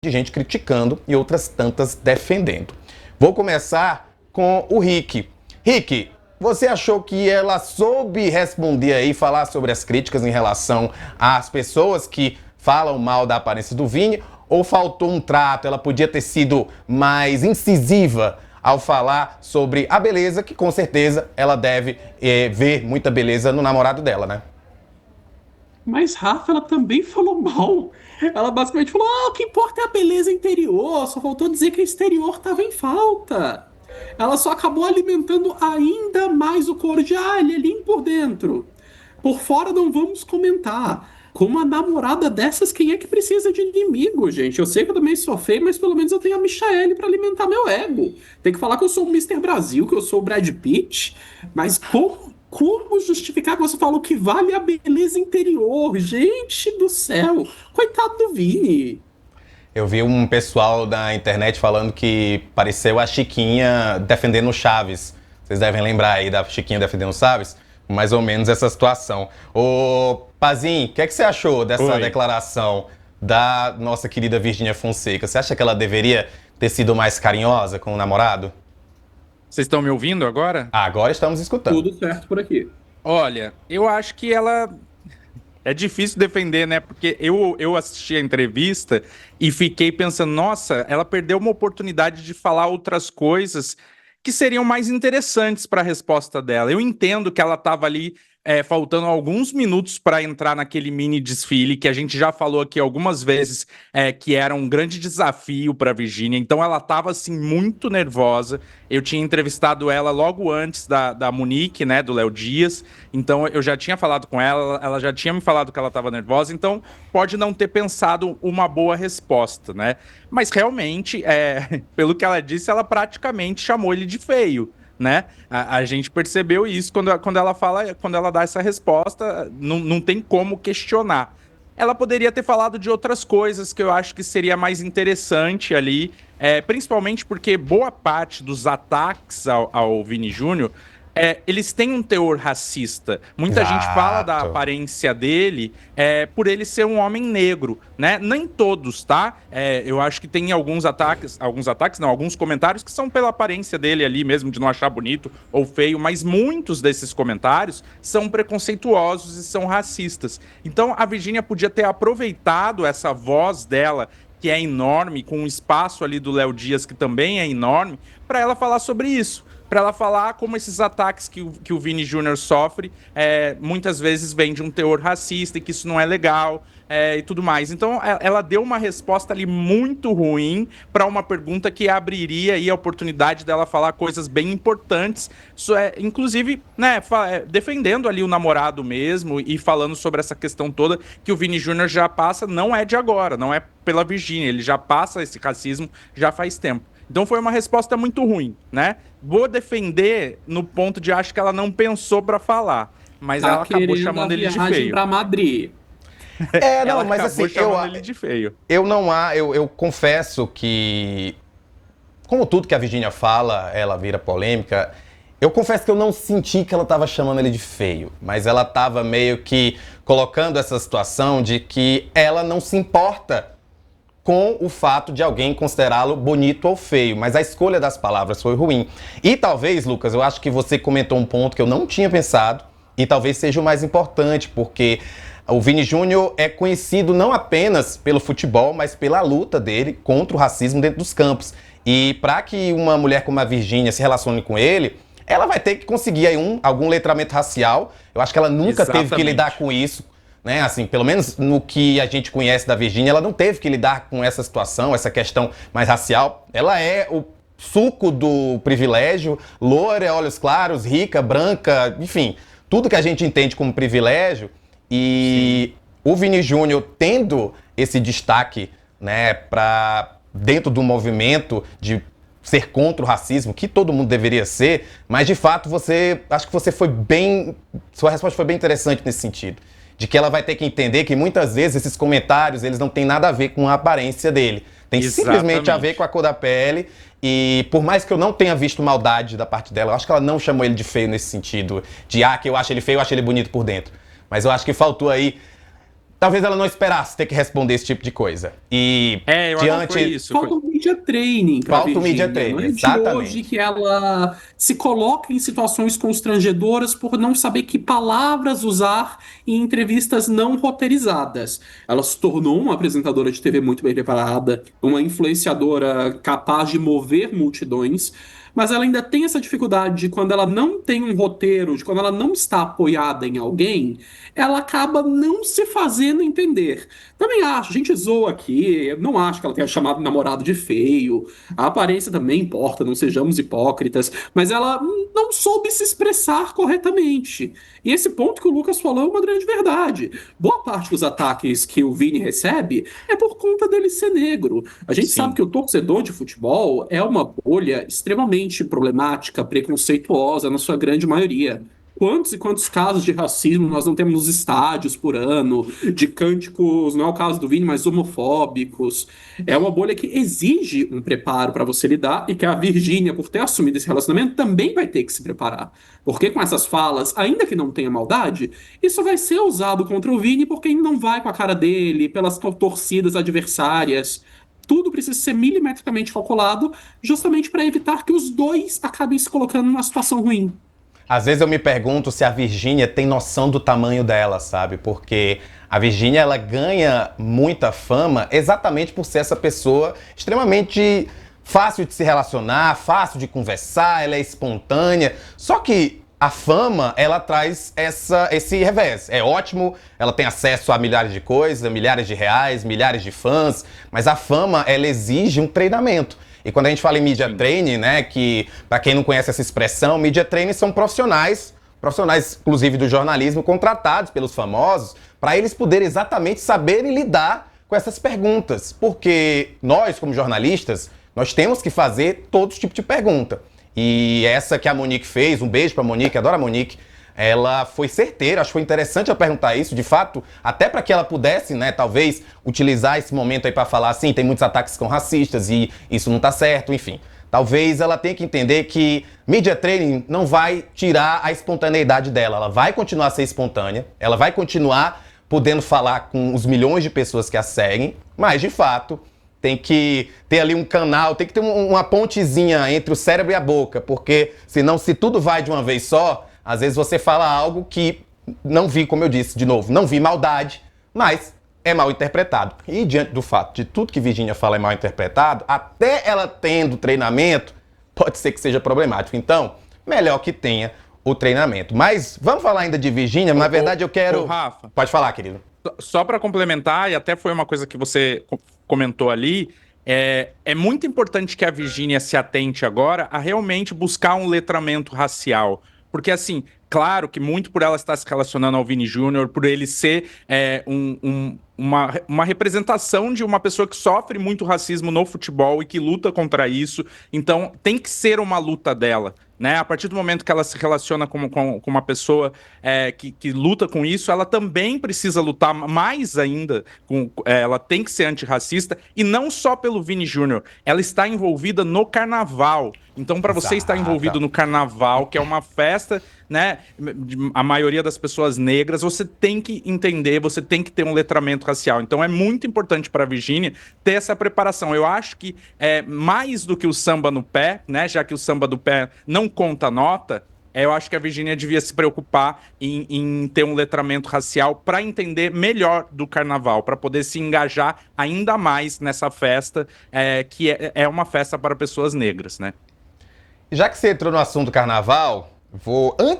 de gente criticando e outras tantas defendendo. Vou começar com o Rick. Rick, você achou que ela soube responder aí, falar sobre as críticas em relação às pessoas que falam mal da aparência do Vini, ou faltou um trato? Ela podia ter sido mais incisiva ao falar sobre a beleza, que com certeza ela deve ver muita beleza no namorado dela, né? Mas Rafa, ela também falou mal. Ela basicamente falou: o que importa é a beleza interior, só faltou dizer que o exterior estava em falta. Ela só acabou alimentando ainda mais o coro de ele é limpo por dentro. Por fora não vamos comentar. Com uma namorada dessas, quem é que precisa de inimigo, gente? Eu sei que eu também sou feio, mas pelo menos eu tenho a Michaele pra alimentar meu ego. Tem que falar que eu sou o Mister Brasil, que eu sou o Brad Pitt, mas como justificar que você falou que vale a beleza interior? Gente do céu, coitado do Vini. Eu vi um pessoal da internet falando que pareceu a Chiquinha defendendo o Chaves. Vocês devem lembrar aí da Chiquinha defendendo o Chaves? Mais ou menos essa situação. Ô, Pazinho, o que é que você achou dessa Oi. declaração da nossa querida Virgínia Fonseca? Você acha que ela deveria ter sido mais carinhosa com o namorado? Vocês estão me ouvindo agora? Agora estamos escutando. Tudo certo por aqui. Olha, eu acho que ela. É difícil defender, né? Porque eu assisti a entrevista e fiquei pensando, nossa, ela perdeu uma oportunidade de falar outras coisas que seriam mais interessantes para a resposta dela. Eu entendo que ela estava ali faltando alguns minutos para entrar naquele mini desfile que a gente já falou aqui algumas vezes, que era um grande desafio para a Virgínia. Então ela estava assim muito nervosa. Eu tinha entrevistado ela logo antes da Monique, né, do Léo Dias. Então eu já tinha falado com ela, ela já tinha me falado que ela estava nervosa. Então pode não ter pensado uma boa resposta, né? Mas realmente, pelo que ela disse, ela praticamente chamou ele de feio, né? A gente percebeu isso quando ela fala, quando ela dá essa resposta, não tem como questionar. Ela poderia ter falado de outras coisas que eu acho que seria mais interessante ali, principalmente porque boa parte dos ataques ao Vini Júnior, eles têm um teor racista. Muita gente fala da Exato. aparência dele por ele ser um homem negro, né? Nem todos, tá? Eu acho que tem alguns comentários que são pela aparência dele ali mesmo, de não achar bonito ou feio, mas muitos desses comentários são preconceituosos e são racistas. Então a Virgínia podia ter aproveitado essa voz dela, que é enorme, com o espaço ali do Léo Dias, que também é enorme, para ela falar sobre isso. Para ela falar como esses ataques que o Vini Júnior sofre muitas vezes vêm de um teor racista e que isso não é legal e tudo mais. Então, ela deu uma resposta ali muito ruim para uma pergunta que abriria aí a oportunidade dela falar coisas bem importantes, inclusive, né, defendendo ali o namorado mesmo e falando sobre essa questão toda que o Vini Júnior já passa, não é de agora, não é pela Virgínia, ele já passa esse racismo já faz tempo. Então foi uma resposta muito ruim, né? Vou defender no ponto de acho que ela não pensou para falar, mas Tá ela acabou querendo a chamando ele de viagem feio. pra Madrid. Não, Ela mas acabou assim, chamando ele de feio. eu confesso que, como tudo que a Virgínia fala, ela vira polêmica. Eu confesso que eu não senti que ela estava chamando ele de feio, mas ela estava meio que colocando essa situação de que ela não se importa com o fato de alguém considerá-lo bonito ou feio, mas a escolha das palavras foi ruim. E talvez, Lucas, eu acho que você comentou um ponto que eu não tinha pensado e talvez seja o mais importante, porque o Vini Júnior é conhecido não apenas pelo futebol, mas pela luta dele contra o racismo dentro dos campos. E para que uma mulher como a Virgínia se relacione com ele, ela vai ter que conseguir aí algum letramento racial. Eu acho que ela nunca teve que lidar com isso, né? Assim, pelo menos no que a gente conhece da Virgínia, ela não teve que lidar com essa situação, essa questão mais racial. Ela é o suco do privilégio, loira, olhos claros, rica, branca, enfim, tudo que a gente entende como privilégio. E sim, o Vini Júnior tendo esse destaque, né, para dentro do movimento de ser contra o racismo, que todo mundo deveria ser, mas de fato acho que você foi bem, sua resposta foi bem interessante nesse sentido, de que ela vai ter que entender que muitas vezes esses comentários, eles não têm nada a ver com a aparência dele, tem simplesmente a ver com a cor da pele. E por mais que eu não tenha visto maldade da parte dela, eu acho que ela não chamou ele de feio nesse sentido, de que eu acho ele feio, eu acho ele bonito por dentro. Mas eu acho que faltou aí talvez ela não esperasse ter que responder esse tipo de coisa. E eu acho que foi isso. Falta o media training pra Falta o Virgínia. media training, Não é de exatamente. hoje que ela se coloca em situações constrangedoras por não saber que palavras usar em entrevistas não roteirizadas. Ela se tornou uma apresentadora de TV muito bem preparada, uma influenciadora capaz de mover multidões, mas ela ainda tem essa dificuldade de quando ela não tem um roteiro, de quando ela não está apoiada em alguém, ela acaba não se fazendo entender. Também acho, a gente zoa aqui, eu não acho que ela tenha chamado o namorado de feio, a aparência também importa, não sejamos hipócritas, mas ela não soube se expressar corretamente. E esse ponto que o Lucas falou é uma grande verdade. Boa parte dos ataques que o Vini recebe é por conta dele ser negro. A gente sabe Sim. que o torcedor de futebol é uma bolha extremamente problemática, preconceituosa na sua grande maioria. Quantos e quantos casos de racismo nós não temos nos estádios por ano, de cânticos, não é o caso do Vini, mas homofóbicos. É uma bolha que exige um preparo para você lidar e que a Virgínia, por ter assumido esse relacionamento, também vai ter que se preparar. Porque com essas falas, ainda que não tenha maldade, isso vai ser usado contra o Vini porque ele não vai com a cara dele, pelas torcidas adversárias. Tudo precisa ser milimetricamente calculado, justamente para evitar que os dois acabem se colocando numa situação ruim. Às vezes eu me pergunto se a Virgínia tem noção do tamanho dela, sabe? Porque a Virgínia, ela ganha muita fama exatamente por ser essa pessoa extremamente fácil de se relacionar, fácil de conversar, ela é espontânea. Só que a fama, ela traz esse revés. É ótimo, ela tem acesso a milhares de coisas, milhares de reais, milhares de fãs, mas a fama, ela exige um treinamento. E quando a gente fala em media training, né, que para quem não conhece essa expressão, media training são profissionais inclusive do jornalismo, contratados pelos famosos, para eles poderem exatamente saberem lidar com essas perguntas. Porque nós, como jornalistas, nós temos que fazer todo tipo de pergunta. E essa que a Monique fez, um beijo pra Monique, adoro a Monique, ela foi certeira, acho que foi interessante eu perguntar isso, de fato, até para que ela pudesse, né, talvez, utilizar esse momento aí para falar assim, tem muitos ataques que são racistas e isso não tá certo, enfim. Talvez ela tenha que entender que media training não vai tirar a espontaneidade dela, ela vai continuar a ser espontânea, ela vai continuar podendo falar com os milhões de pessoas que a seguem, mas, de fato, tem que ter ali um canal, tem que ter uma pontezinha entre o cérebro e a boca, porque senão, se tudo vai de uma vez só, às vezes você fala algo que não vi, como eu disse, de novo, não vi maldade, mas é mal interpretado. E diante do fato de tudo que Virgínia fala é mal interpretado, até ela tendo treinamento, pode ser que seja problemático. Então, melhor que tenha o treinamento. Mas vamos falar ainda de Virgínia, na verdade eu quero... Rafa, pode falar, querido. só para complementar, e até foi uma coisa que você comentou ali, é muito importante que a Virgínia se atente agora a realmente buscar um letramento racial. Porque, assim, claro que muito por ela estar se relacionando ao Vini Júnior, por ele ser uma representação de uma pessoa que sofre muito racismo no futebol e que luta contra isso. Então, tem que ser uma luta dela, né? A partir do momento que ela se relaciona com uma pessoa que luta com isso, ela também precisa lutar mais ainda. Ela tem que ser antirracista, e não só pelo Vini Júnior. Ela está envolvida no carnaval. Então, para você estar envolvido no carnaval, que é uma festa, né, a maioria das pessoas negras, você tem que entender, você tem que ter um letramento racial. Então é muito importante para a Virgínia ter essa preparação. Eu acho que mais do que o samba no pé, né, já que o samba do pé não conta nota, eu acho que a Virgínia devia se preocupar em ter um letramento racial para entender melhor do carnaval, para poder se engajar ainda mais nessa festa, que é uma festa para pessoas negras, né? Já que você entrou no assunto carnaval, antes